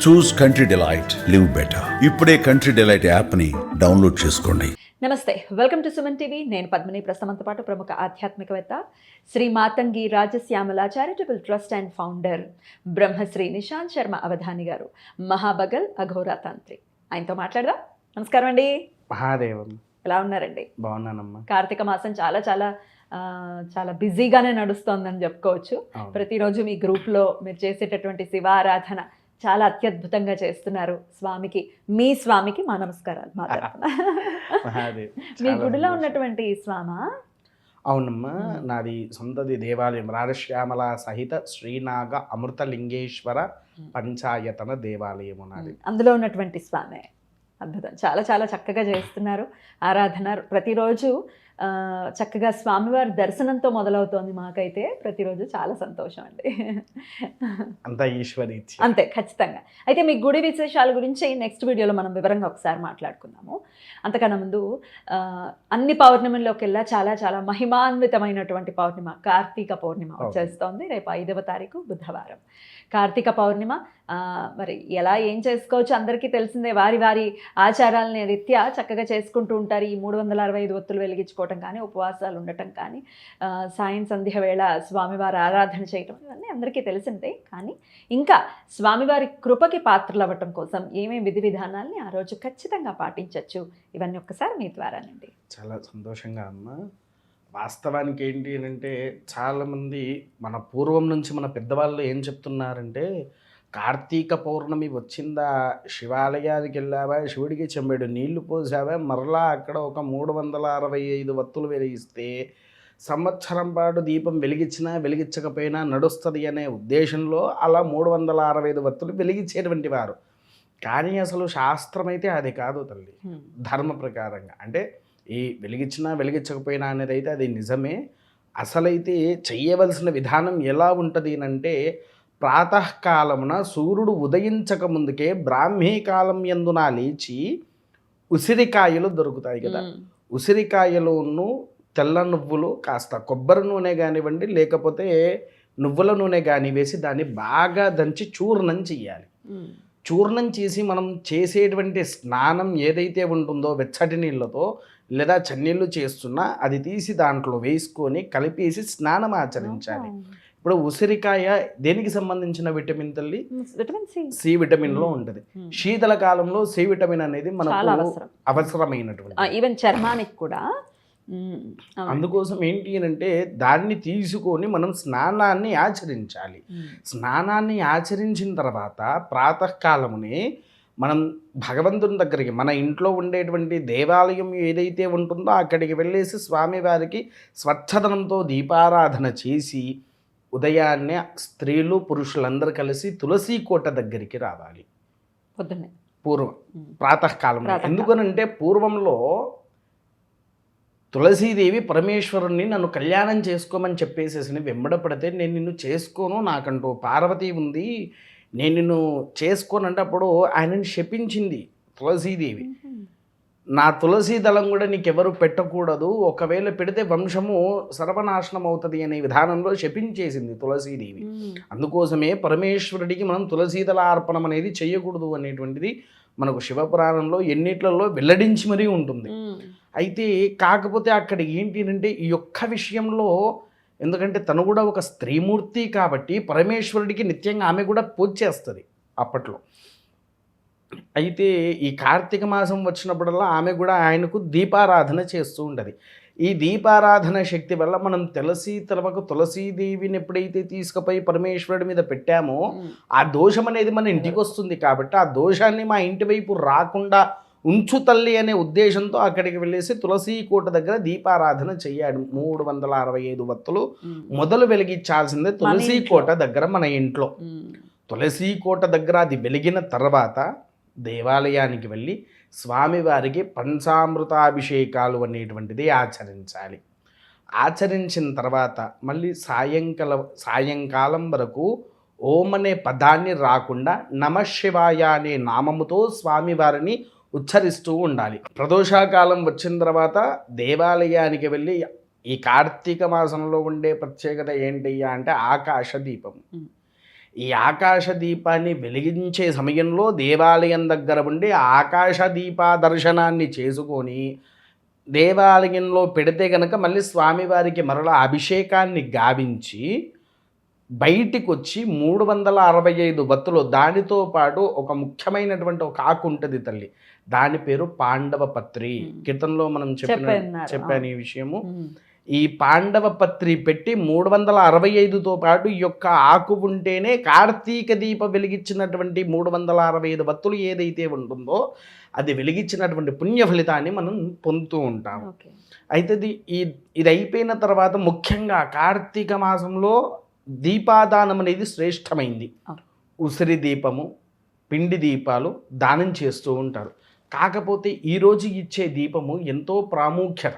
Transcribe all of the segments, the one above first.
చూస్ country delight, live better. ఇప్పుడే country delight యాప్ని download చేసుకోండి. నమస్తే, వెల్కమ్ టు సుమన్ టీవీ. నేను పద్మిని. ప్రస్తుతంతో పాటు ప్రముఖ ఆధ్యాత్మికవేత్త Shri Matangi Rajashyamala charitable trust and founder Brahmashri Nishant Sharma Avadhani గారు, మహాబగల్ అఘోరా తాంత్రి. ఆయనతో మాట్లాడదాం. నమస్కారం అండి. మహాదేవం. ఎలా ఉన్నారండి? బాగున్నానమ్మా. కార్తీక మాసం చాలా చాలా చాలా బిజీగానే నడుస్తోందని చెప్పుకోవచ్చు. ప్రతిరోజు మీ గ్రూప్లో మీరు చేసేటటువంటి శివారాధన చాలా అత్యద్భుతంగా చేస్తున్నారు. స్వామికి, మీ స్వామికి మా నమస్కారాలు. మా తరపున. మీ గుడిలో ఉన్నటువంటి స్వామా? అవునమ్మా, నాది సొంతది దేవాలయం. రాజశ్యామల సహిత శ్రీనాగ అమృతలింగేశ్వర పంచాయతన దేవాలయము నాది. అందులో ఉన్నటువంటి స్వామి అద్భుతం. చాలా చాలా చక్కగా చేస్తున్నారు ఆరాధన. ప్రతిరోజు చక్కగా స్వామివారి దర్శనంతో మొదలవుతోంది మాకైతే. ప్రతిరోజు చాలా సంతోషం అండి. అంతా ఈశ్వరి. అంతే, ఖచ్చితంగా. అయితే మీ గుడి విశేషాల గురించి నెక్స్ట్ వీడియోలో మనం వివరంగా ఒకసారి మాట్లాడుకుందాము. అంతకన్నా ముందు అన్ని పౌర్ణమిలోకెల్లా చాలా చాలా మహిమాన్వితమైనటువంటి పౌర్ణిమ కార్తీక పౌర్ణిమ వచ్చేస్తోంది. రేపు 5వ తారీఖు బుధవారం కార్తీక పౌర్ణిమ. మరి ఎలా ఏం చేసుకోవచ్చు అందరికీ తెలిసిందే. వారి వారి ఆచారాలని రీత్యా చక్కగా చేసుకుంటూ ఉంటారు. ఈ 365 ఒత్తులు వెలిగించుకోవటం కానీ, ఉపవాసాలు ఉండటం కానీ, సాయం సంధ్య వేళ స్వామివారి ఆరాధన చేయటం, ఇవన్నీ అందరికీ తెలిసిందే. కానీ ఇంకా స్వామివారి కృపకి పాత్రలు అవ్వటం కోసం ఏమేమి విధి విధానాల్ని ఆ రోజు ఖచ్చితంగా పాటించవచ్చు, ఇవన్నీ ఒక్కసారి మీ ద్వారానండి. చాలా సంతోషంగా అమ్మా. వాస్తవానికి ఏంటి అని అంటే, చాలామంది మన పూర్వం నుంచి మన పెద్దవాళ్ళు ఏం చెప్తున్నారంటే, కార్తీక పౌర్ణమి వచ్చిందా, శివాలయానికి వెళ్ళావా, శివుడికి చెంబెడు నీళ్లు పోసావా, మరలా అక్కడ ఒక 365 వత్తులు వెలిగిస్తే సంవత్సరం పాటు దీపం వెలిగించినా వెలిగించకపోయినా నడుస్తుంది అనే ఉద్దేశంలో అలా 365 వత్తులు వెలిగించేటువంటి వారు. కానీ అసలు శాస్త్రం అయితే అది కాదు తల్లి. ధర్మ ప్రకారంగా అంటే ఈ వెలిగించినా వెలిగించకపోయినా అనేది అయితే అది నిజమే. అసలైతే చెయ్యవలసిన విధానం ఎలా ఉంటుంది అంటే, ప్రాతకాలమున సూర్యుడు ఉదయించక ముందుకే బ్రాహ్మీ కాలం యందున లేచి ఉసిరికాయలు దొరుకుతాయి కదా, ఉసిరికాయలోను తెల్ల నువ్వులు, కాస్త కొబ్బరి నూనె కానివ్వండి, లేకపోతే నువ్వుల నూనె కానీ వేసి దాన్ని బాగా దంచి చూర్ణం చెయ్యాలి. చూర్ణం చేసి మనం చేసేటువంటి స్నానం ఏదైతే ఉంటుందో వెచ్చటి నీళ్ళతో లేదా చన్నీళ్ళు చేస్తున్నా అది తీసి దాంట్లో వేసుకొని కలిపేసి స్నానం ఆచరించాలి. ఇప్పుడు ఉసిరికాయ దేనికి సంబంధించిన విటమిన్ తల్లి? సి విటమిన్లో ఉంటుంది. శీతల కాలంలో సి విటమిన్ అనేది మనకు అవసరమైనటువంటి, ఈవెన్ చర్మానికి కూడా. అందుకోసం ఏంటి అంటే దాన్ని తీసుకొని మనం స్నానాన్ని ఆచరించాలి. స్నానాన్ని ఆచరించిన తర్వాత ప్రాతకాలమునే మనం భగవంతుని దగ్గరికి, మన ఇంట్లో ఉండేటువంటి దేవాలయం ఏదైతే ఉంటుందో అక్కడికి వెళ్ళేసి స్వామివారికి స్వచ్ఛదనంతో దీపారాధన చేసి ఉదయాన్నే స్త్రీలు పురుషులందరూ కలిసి తులసి కోట దగ్గరికి రావాలి. పూర్వం ప్రాతకాలంలో. ఎందుకనంటే పూర్వంలో తులసీదేవి పరమేశ్వరుణ్ణి నన్ను కళ్యాణం చేసుకోమని చెప్పేసేసి వెంబడపడితే, నేను నిన్ను చేసుకోను, నాకంటూ పార్వతి ఉంది, నేను నిన్ను చేసుకోనంటే అప్పుడు ఆయనని శపించింది తులసీదేవి. నా తులసీ దళం కూడా నీకెవరు పెట్టకూడదు, ఒకవేళ పెడితే వంశము సర్వనాశనం అవుతుంది అనే విధానంలో శపించేసింది తులసీదేవి. అందుకోసమే పరమేశ్వరుడికి మనం తులసీదళ అర్పణం అనేది చేయకూడదు అనేటువంటిది మనకు శివపురాణంలో ఎన్నిట్లలో వెల్లడించి మరీ ఉంటుంది. అయితే కాకపోతే అక్కడ ఏంటి అంటే ఈ యొక్క విషయంలో, ఎందుకంటే తను కూడా ఒక స్త్రీమూర్తి కాబట్టి పరమేశ్వరుడికి నిత్యంగా ఆమె కూడా పూజ చేస్తుంది అప్పట్లో. అయితే ఈ కార్తీక మాసం వచ్చినప్పుడల్లా ఆమె కూడా ఆయనకు దీపారాధన చేస్తూ ఉంటుంది. ఈ దీపారాధన శక్తి వల్ల మనం తులసీదేవిని ఎప్పుడైతే తీసుకుపోయి పరమేశ్వరుడి మీద పెట్టామో ఆ దోషం అనేది మన ఇంటికి వస్తుంది. కాబట్టి ఆ దోషాన్ని మా ఇంటి వైపు రాకుండా ఉంచు తల్లి అనే ఉద్దేశంతో అక్కడికి వెళ్ళేసి తులసీ కోట దగ్గర దీపారాధన చెయ్యాడు. 365 వత్తులు మొదలు వెలిగించాల్సిందే తులసీ కోట దగ్గర మన ఇంట్లో. తులసీ కోట దగ్గర అది వెలిగిన తర్వాత దేవాలయానికి వెళ్ళి స్వామివారికి పంచామృతాభిషేకాలు అనేటువంటిది ఆచరించాలి. ఆచరించిన తర్వాత మళ్ళీ సాయంకాలం వరకు ఓం అనే పదాన్ని రాకుండా నమశివాయ అనే నామముతో స్వామివారిని ఉచ్చరిస్తూ ఉండాలి. ప్రదోషాకాలం వచ్చిన తర్వాత దేవాలయానికి వెళ్ళి, ఈ కార్తీక మాసంలో ఉండే ప్రత్యేకత ఏంటయ్యా అంటే ఆకాశ దీపం. ఈ ఆకాశ దీపాన్ని వెలిగించే సమయంలో దేవాలయం దగ్గర ఉండి ఆకాశ దీప దర్శనాన్ని చేసుకొని దేవాలయంలో పెడితే కనుక మళ్ళీ స్వామివారికి మరలా అభిషేకాన్ని గావించి బయటికి వచ్చి 365 వత్తులు, దానితో పాటు ఒక ముఖ్యమైనటువంటి ఒక ఆకు ఉంటుంది తల్లి, దాని పేరు పాండవ పత్రి. కీర్తనలో మనం చెప్పాను ఈ విషయము. ఈ పాండవ పత్రి పెట్టి 365తో పాటు ఈ యొక్క ఆకు ఉంటేనే కార్తీక దీప వెలిగించినటువంటి 365 వత్తులు ఏదైతే ఉంటుందో అది వెలిగించినటువంటి పుణ్య ఫలితాన్ని మనం పొందుతూ ఉంటాము. అయితే ఇది అయిపోయిన తర్వాత ముఖ్యంగా కార్తీక మాసంలో దీపాదానం అనేది శ్రేష్టమైంది. ఉసిరి దీపము, పిండి దీపాలు దానం చేస్తూ ఉంటారు. కాకపోతే ఈరోజు ఇచ్చే దీపము ఎంతో ప్రాముఖ్యత.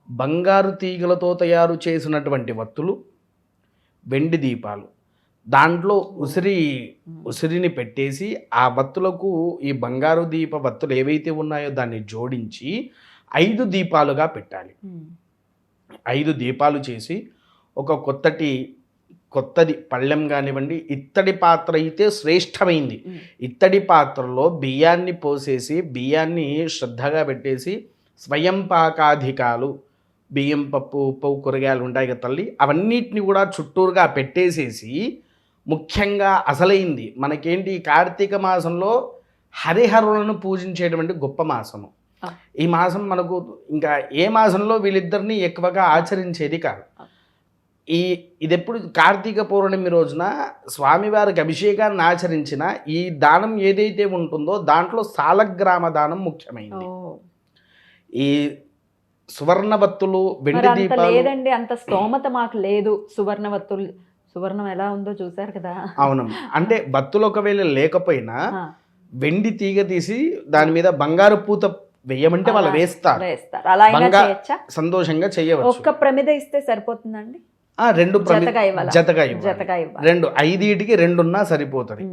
బంగారు తీగలతో తయారు చేసినటువంటి వత్తులు, వెండి దీపాలు, దాంట్లో ఉసిరిని పెట్టేసి ఆ వత్తులకు ఈ బంగారు దీప వత్తులు ఏవైతే ఉన్నాయో దాన్ని జోడించి 5 దీపాలుగా పెట్టాలి. 5 దీపాలు చేసి ఒక కొత్తది పళ్ళెం కానివ్వండి, ఇత్తడి పాత్ర అయితే శ్రేష్టమైంది. ఇత్తడి పాత్రలో బియ్యాన్ని పోసేసి బియ్యాన్ని శ్రద్ధగా పెట్టేసి స్వయం పాకాధికాలు, బియ్యం, పప్పు, ఉప్పు, కూరగాయలు ఉంటాయి కదా తల్లి, అవన్నిటిని కూడా చుట్టూరుగా పెట్టేసేసి ముఖ్యంగా అసలైంది మనకేంటి కార్తీక మాసంలో హరిహరులను పూజించేటువంటి గొప్ప మాసము. ఈ మాసం మనకు ఇంకా ఏ మాసంలో వీళ్ళిద్దరిని ఎక్కువగా ఆచరించేది కాదు. ఇది ఎప్పుడు కార్తీక పౌర్ణమి రోజున స్వామివారికి అభిషేకాన్ని ఆచరించిన ఈ దానం ఏదైతే ఉంటుందో దాంట్లో సాలగ్రామ దానం ముఖ్యమైనది. ఈ సువర్ణవత్తులు, వెండి దీపాలు లేదండి, అంత స్తోమత మాకు లేదు. సువర్ణం ఎలా ఉందో చూసారు కదా. అవును, అంటే భక్తులు ఒకవేళ లేకపోయినా వెండి తీగ తీసి దాని మీద బంగారు పూత వేయమంటే వాళ్ళు వేస్తారు. సంతోషంగా చేయవచ్చు. ఒక్క ప్రమిద ఇస్తే సరిపోతుందండి? 2 జతగా ఇవ్వాలి. 5టికి 2 ఉన్నా సరిపోతుంది.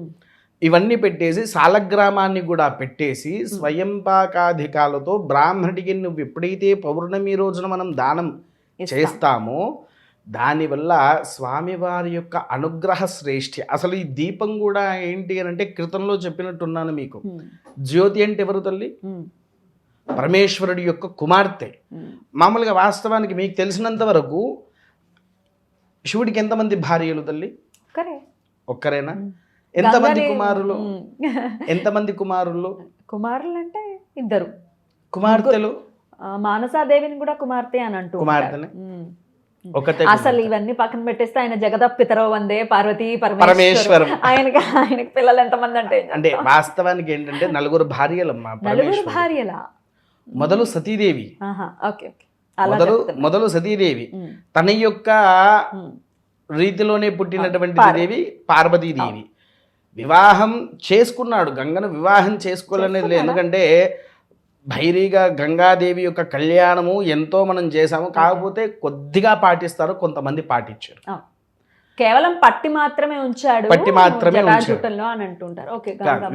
ఇవన్నీ పెట్టేసి సాలగ్రామాన్ని కూడా పెట్టేసి స్వయం పాకాధికాలతో బ్రాహ్మణుడికి నువ్వు ఎప్పుడైతే పౌర్ణమి రోజున మనం దానం చేస్తామో దానివల్ల స్వామివారి యొక్క అనుగ్రహ శ్రేష్ఠి. అసలు ఈ దీపం కూడా ఏంటి అని అంటే కృతంలో చెప్పినట్టున్నాను మీకు. జ్యోతి అంటే ఎవరు తల్లి? పరమేశ్వరుడి యొక్క కుమార్తె. మామూలుగా వాస్తవానికి మీకు తెలిసినంత వరకు శివుడికి ఎంతమంది భార్యలు తల్లి? ఒక్కరేనా? ఎంతమంది కుమారులు? కుమారులు అంటే 2 కుమార్తెలు. మానసాదేవిని కూడా కుమార్తె అని అంటూ కుమార్తెని అసలు ఇవన్నీ పక్కన పెట్టేస్తే ఆయన జగదప్పితరో వందే పార్వతీ పరమేశ్వరం. ఆయనకి పిల్లలు ఎంతమంది అంటే వాస్తవానికి ఏంటంటే 4 భార్యలమ్మా. 4 భార్యలా? మొదలు సతీదేవి, మొదలు సతీదేవి తన యొక్క రీతిలోనే పుట్టినటువంటి దేవి పార్వతీదేవి. వివాహం చేసుకున్నాడు, గంగను వివాహం చేసుకోవాలనేది లేదు. ఎందుకంటే భైరీగా గంగాదేవి యొక్క కళ్యాణము ఎంతో మనం చేశాము, కాకపోతే కొద్దిగా పాటిస్తారు, కొంతమంది పాటించారు. కేవలం పట్టి మాత్రమే ఉంచాడు అని అంటుంటారు.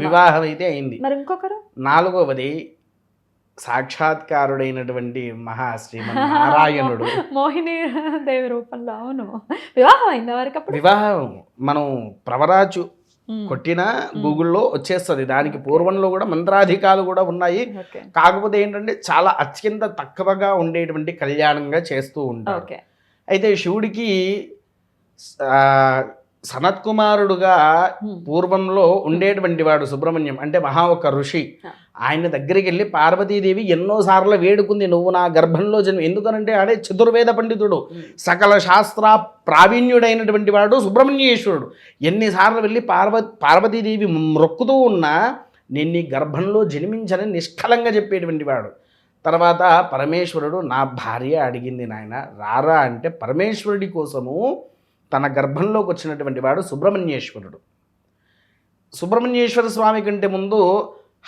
వివాహం అయితే అయింది. మరి ఇంకొకరు 4వది సాక్షాత్కారుడైనటువంటి శ్రీమన్నారాయణుడు మోహిని దేవి రూపంలో. అవును, వివాహం అయింది వారికి. వివాహం మనం ప్రవరాచు కొట్టినా గూగుల్లో వచ్చేస్తుంది. దానికి పూర్వంలో కూడా మంత్రాధికాలు కూడా ఉన్నాయి. కాకపోతే ఏంటంటే చాలా అత్యంత తక్కువగా ఉండేటువంటి కళ్యాణంగా చేస్తూ ఉంటారు. అయితే శివుడికి సనత్ కుమారుడుగా పూర్వంలో ఉండేటువంటి వాడు సుబ్రహ్మణ్యం అంటే ఒక ఋషి. ఆయన దగ్గరికి వెళ్ళి పార్వతీదేవి ఎన్నోసార్లు వేడుకుంది, నువ్వు నా గర్భంలో జన్మ. ఎందుకనంటే ఆడే చతుర్వేద పండితుడు, సకల శాస్త్ర ప్రావీణ్యుడైనటువంటి వాడు సుబ్రహ్మణ్యేశ్వరుడు. ఎన్నిసార్లు వెళ్ళి పార్వతీదేవి మొక్కుతూ ఉన్నా నేను నీ గర్భంలో జన్మించని నిష్కలంగా చెప్పేటువంటి వాడు. తర్వాత పరమేశ్వరుడు నా భార్య అడిగింది నాయన రారా అంటే పరమేశ్వరుడి కోసము తన గర్భంలోకి వచ్చినటువంటి వాడు సుబ్రహ్మణ్యేశ్వరుడు. సుబ్రహ్మణ్యేశ్వర స్వామి కంటే ముందు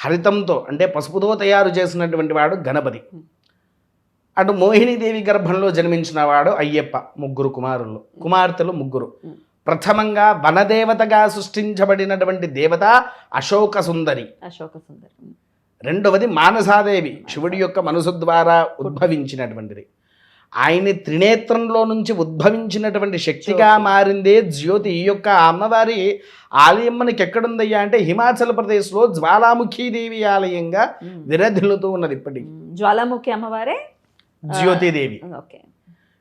హరితంతో అంటే పసుపుతో తయారు చేసినటువంటి వాడు గణపతి. అటు మోహినీదేవి గర్భంలో జన్మించిన వాడు అయ్యప్ప. 3 కుమార్తెలు 3. ప్రథమంగా వనదేవతగా సృష్టించబడినటువంటి దేవత అశోక సుందరి. రెండవది మానసాదేవి, శివుడి యొక్క మనసు ద్వారా ఉద్భవించినటువంటిది. ఆయన త్రినేత్రంలో నుంచి ఉద్భవించినటువంటి శక్తిగా మారిందే జ్యోతి. ఈ యొక్క అమ్మవారి ఆలయం మనకి ఎక్కడుందయ్యా అంటే హిమాచల్ ప్రదేశ్లో జ్వాలాముఖీదేవి ఆలయంగా విరధిల్లుతూ ఉన్నది ఇప్పటికి. జ్వాలాముఖి అమ్మవారే జ్యోతిదేవి. ఓకే,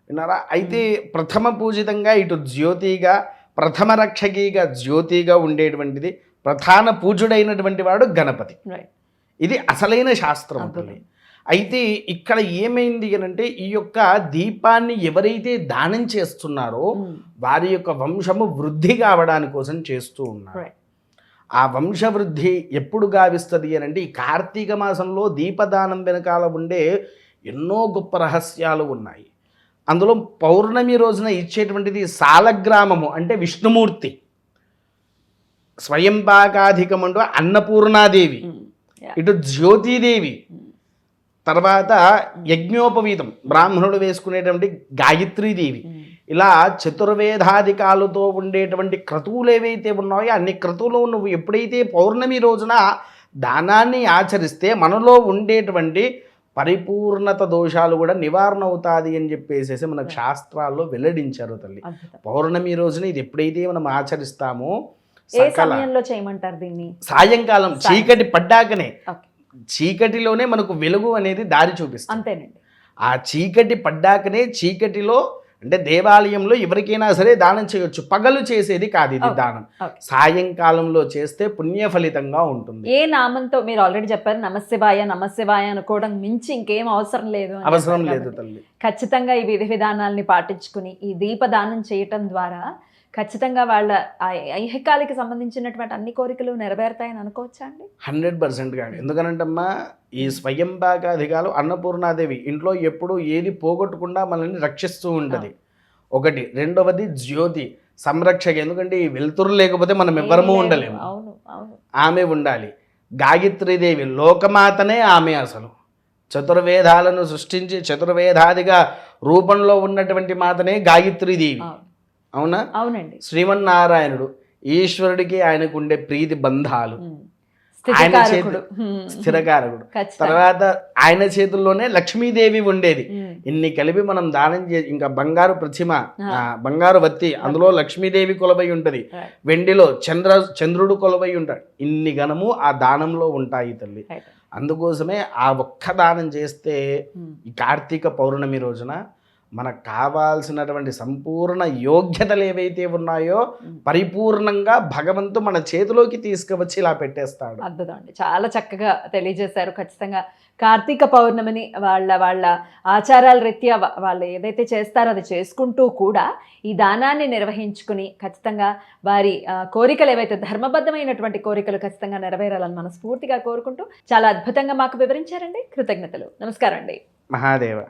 విన్నారా? అయితే ప్రథమ పూజితంగా ఇటు జ్యోతిగా, ప్రథమ రక్షకిగా జ్యోతిగా ఉండేటువంటిది, ప్రధాన పూజుడైనటువంటి వాడు గణపతి. రైట్. ఇది అసలైన శాస్త్రం తల్లి. అయితే ఇక్కడ ఏమైంది అంటే ఈ యొక్క దీపాన్ని ఎవరైతే దానం చేస్తున్నారో వారి యొక్క వంశము వృద్ధి కావడానికి కోసం చేస్తూ ఉన్నారు. ఆ వంశవృద్ధి ఎప్పుడు గావిస్తుంది అని అంటే ఈ కార్తీక మాసంలో దీపదానం వెనకాల ఉండే ఎన్నో గొప్ప రహస్యాలు ఉన్నాయి. అందులో పౌర్ణమి రోజున ఇచ్చేటువంటిది సాలగ్రామము అంటే విష్ణుమూర్తి, స్వయంపాకాధికమంటూ అన్నపూర్ణాదేవి, ఇటు జ్యోతిదేవి, తర్వాత యజ్ఞోపవీతం బ్రాహ్మణుడు వేసుకునేటువంటి గాయత్రీదేవి. ఇలా చతుర్వేదాధికాలతో ఉండేటువంటి క్రతువులు ఏవైతే ఉన్నాయో అన్ని క్రతువులు నువ్వు ఎప్పుడైతే పౌర్ణమి రోజున దానాన్ని ఆచరిస్తే మనలో ఉండేటువంటి పరిపూర్ణత దోషాలు కూడా నివారణ అవుతాది అని చెప్పేసి మనకు శాస్త్రాల్లో వెల్లడించారు తల్లి. పౌర్ణమి రోజున ఇది ఎప్పుడైతే మనం ఆచరిస్తామో ఏ సమయంలో చేయమంటారు దీన్ని? సాయంకాలం చీకటి పడ్డాకనే, చీకటిలోనే మనకు వెలుగు అనేది దారి చూపిస్తుంది. అంతేనండి. ఆ చీకటి పడ్డాకనే, చీకటిలో అంటే దేవాలయంలో ఎవరికైనా సరే దానం చేయొచ్చు, పగలు చేసేది కాదు ఇది దానం. సాయంకాలంలో చేస్తే పుణ్య ఫలితంగా ఉంటుంది. ఏ నామంతో మీరు ఆల్రెడీ చెప్పారు, నమశివాయ నమశివాయ అనుకోవడం మించి ఇంకేం అవసరం లేదు. అవసరం లేదు తల్లి. ఖచ్చితంగా ఈ విధి విధానాల్ని పాటించుకుని ఈ దీపదానం చేయటం ద్వారా ఖచ్చితంగా వాళ్ళ ఐహికాలకి సంబంధించినటువంటి అన్ని కోరికలు నెరవేరుతాయని అనుకోవచ్చా అండి? 100% కాదు. ఎందుకనంటమ్మా ఈ స్వయంపాకాధికాలు అన్నపూర్ణాదేవి ఇంట్లో ఎప్పుడు ఏది పోగొట్టకుండా మనల్ని రక్షిస్తూ ఉంటుంది. ఒకటి. రెండవది జ్యోతి సంరక్షక. ఎందుకంటే ఈ వెలుతురు లేకపోతే మనం ఎవ్వరము ఉండలేము, ఆమె ఉండాలి. గాయత్రీదేవి లోకమాతనే ఆమె. అసలు చతుర్వేదాలను సృష్టించి చతుర్వేదాదిగా రూపంలో ఉన్నటువంటి మాతనే గాయత్రీదేవి. అవునా? అవునండి. శ్రీమన్నారాయణుడు ఈశ్వరుడికి ఆయనకు ఉండే ప్రీతి బంధాలు, ఆయన చేతి స్థిరకారకుడు. తర్వాత ఆయన చేతుల్లోనే లక్ష్మీదేవి ఉండేది. ఇన్ని కలిపి మనం దానం ఇంకా బంగారు ప్రతిమ, బంగారు వత్తి, అందులో లక్ష్మీదేవి కొలవై ఉంటది. వెండిలో చంద్రుడు కొలవై ఉంటాడు. ఇన్ని గణము ఆ దానంలో ఉంటాయి తల్లి. అందుకోసమే ఆ ఒక్క దానం చేస్తే ఈ కార్తీక పౌర్ణమి రోజున మనకు కావాల్సినటువంటి సంపూర్ణ యోగ్యతలు ఏవైతే ఉన్నాయో పరిపూర్ణంగా భగవంతుడు మన చేతిలోకి తీసుకువచ్చి ఇలా పెట్టేస్తాడు. అద్భుతం అండి, చాలా చక్కగా తెలియజేశారు. ఖచ్చితంగా కార్తీక పౌర్ణమిని వాళ్ళ ఆచారాల రీత్యా వాళ్ళు ఏదైతే చేస్తారో అది చేసుకుంటూ కూడా ఈ దానాన్ని నిర్వహించుకుని ఖచ్చితంగా వారి కోరికలు ఏవైతే ధర్మబద్ధమైనటువంటి కోరికలు ఖచ్చితంగా నెరవేరాలని మనస్ఫూర్తిగా కోరుకుంటూ చాలా అద్భుతంగా మాకు వివరించారండి. కృతజ్ఞతలు. నమస్కారం అండి. మహాదేవ.